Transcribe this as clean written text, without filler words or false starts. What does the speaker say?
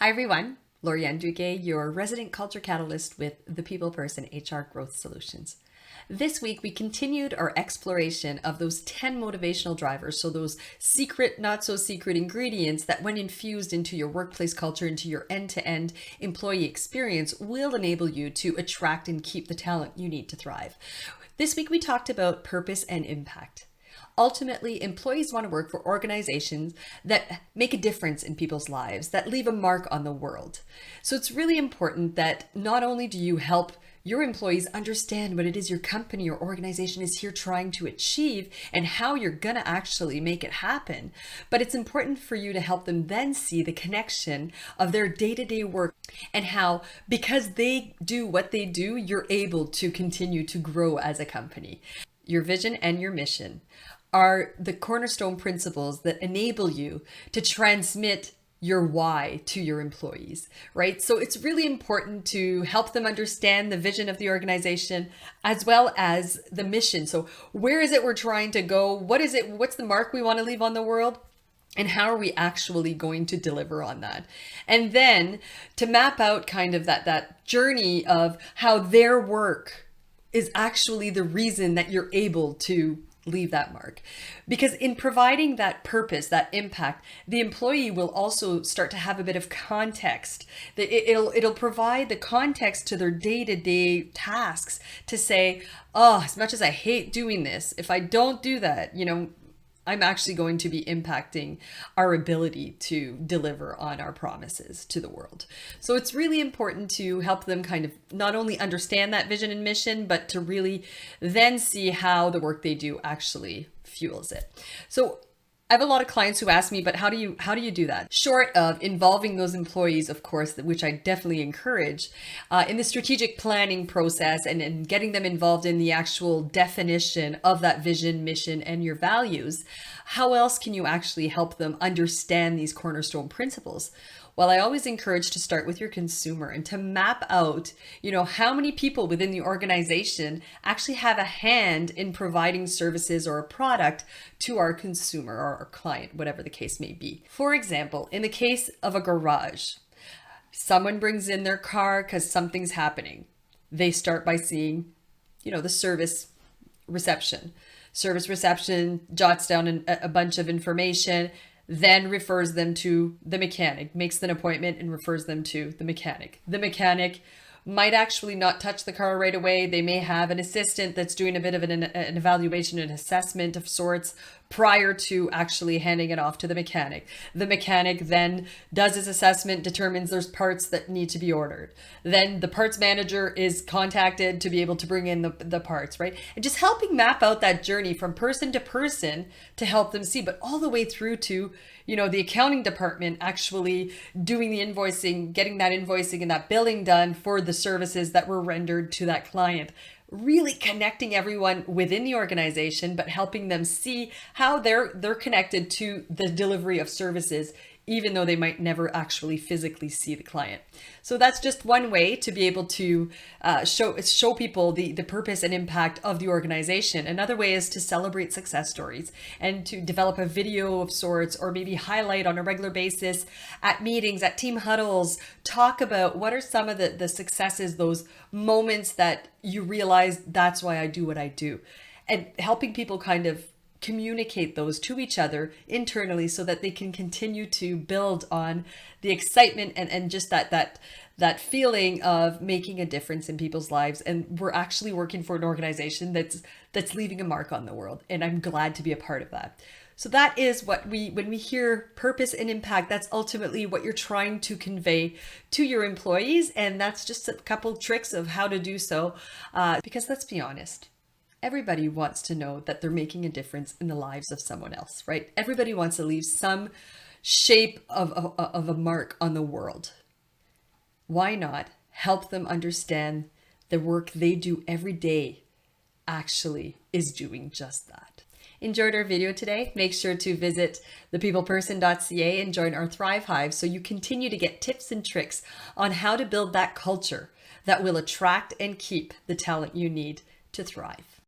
Hi everyone, Lorianne Duguay, your resident culture catalyst with the People Person HR Growth Solutions. This week, we continued our exploration of those 10 motivational drivers. So those secret, not so secret ingredients that when infused into your workplace culture, into your end-to-end employee experience, will enable you to attract and keep the talent you need to thrive. This week, we talked about purpose and impact. Ultimately, employees want to work for organizations that make a difference in people's lives, that leave a mark on the world. So it's really important that not only do you help your employees understand what it is your company or organization is here trying to achieve and how you're going to actually make it happen, but it's important for you to help them then see the connection of their day-to-day work and how, because they do what they do, you're able to continue to grow as a company. Your vision and your mission are the cornerstone principles that enable you to transmit your why to your employees, right? So it's really important to help them understand the vision of the organization as well as the mission. So where is it we're trying to go? What is it? What's the mark we want to leave on the world? And how are we actually going to deliver on that? And then to map out kind of that journey of how their work is actually the reason that you're able to leave that mark. Because in providing that purpose, that impact, the employee will also start to have a bit of context. It'll provide the context to their day-to-day tasks to say, oh, as much as I hate doing this, if I don't do that, I'm actually going to be impacting our ability to deliver on our promises to the world. So it's really important to help them kind of not only understand that vision and mission, but to really then see how the work they do actually fuels it. So I have a lot of clients who ask me, but how do you do that? Short of involving those employees, of course, which I definitely encourage, in the strategic planning process and getting them involved in the actual definition of that vision, mission, and your values, how else can you actually help them understand these cornerstone principles? Well, I always encourage to start with your consumer and to map out, how many people within the organization actually have a hand in providing services or a product to our consumer or our client, whatever the case may be. For example, in the case of a garage, someone brings in their car because something's happening. They start by seeing, the service reception. Service reception jots down a bunch of information, then refers them to the mechanic, makes an appointment and refers them to the mechanic. The mechanic might actually not touch the car right away. They may have an assistant that's doing a bit of an evaluation and assessment of sorts prior to actually handing it off to the mechanic. The mechanic then does his assessment, determines there's parts that need to be ordered. Then the parts manager is contacted to be able to bring in the parts, right? And just helping map out that journey from person to person to help them see, but all the way through to, the accounting department actually doing the invoicing, getting that invoicing and that billing done for the services that were rendered to that client. Really connecting everyone within the organization, but helping them see how they're connected to the delivery of services, even though they might never actually physically see the client. So that's just one way to be able to show people the purpose and impact of the organization. Another way is to celebrate success stories and to develop a video of sorts, or maybe highlight on a regular basis at meetings, at team huddles, talk about what are some of the successes, those moments that you realize that's why I do what I do, and helping people kind of communicate those to each other internally so that they can continue to build on the excitement and just that feeling of making a difference in people's lives. And we're actually working for an organization that's leaving a mark on the world. And I'm glad to be a part of that. So that is when we hear purpose and impact, that's ultimately what you're trying to convey to your employees. And that's just a couple tricks of how to do so. Because let's be honest, everybody wants to know that they're making a difference in the lives of someone else, right? Everybody wants to leave some shape of a mark on the world. Why not help them understand the work they do every day actually is doing just that? Enjoyed our video today? Make sure to visit thepeopleperson.ca and join our Thrive Hive so you continue to get tips and tricks on how to build that culture that will attract and keep the talent you need to thrive.